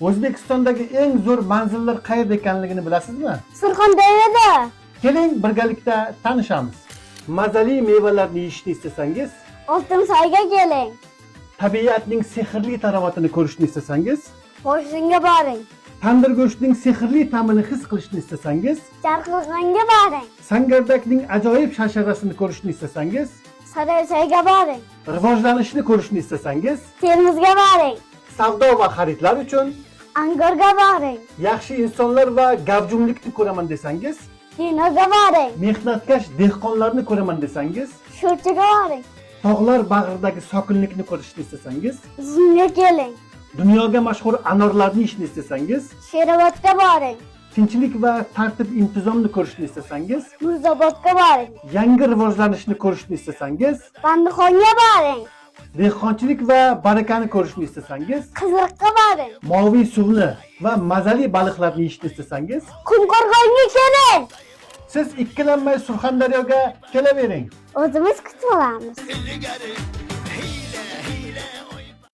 O'zbekistondagi eng zo'r manzillar qayerda ekanligini bilasizmi? Surxondaryoda. Keling birgalikda tanishamiz. Mazali mevalarni yeyishni istasangiz, Oltinsoyga keling. tabiatning sehrli tarovatini ko'rishni istasangiz, Qo'shninga boring. tandir go'shtining sehrli ta'mini his qilishni istasangiz, Charqirg'onga boring. sangardakning ajoyib sharsharasini ko'rishni istasangiz, Sariosiyoga boring. rivojlanishni ko'rishni istasangiz, Termizga boring. savdo va xaridlar uchun, Angorga boring. yaxshi insonlar va gavjumlikni ko'raman desangiz, Kinoga boring. mehnatkash dehqonlarni ko'raman desangiz, Sho'rchiga boring. tog'lar bag'ridagi sokinlikni ko'rishni istasangiz, Zumga keling. dunyoga mashhur anorlarni yeyishni istasangiz, Sherobodga boring. tinchlik va tartib intizomni ko'rishni istasangiz, Muzobodga boring. yangi rivojlanishni ko'rishni istasangiz, Bandixonga boring. dehqonchilik va barakani ko'rishni istasangiz, Qiziriqqa boring. moviy suvni va mazali baliqlarni yeyishni istasangiz, Qumqo'rg'onga keling. siz ikkilanmay Surxondaryoga kelavering. O'zimiz kutib olamiz. ilgari hiyla hiyla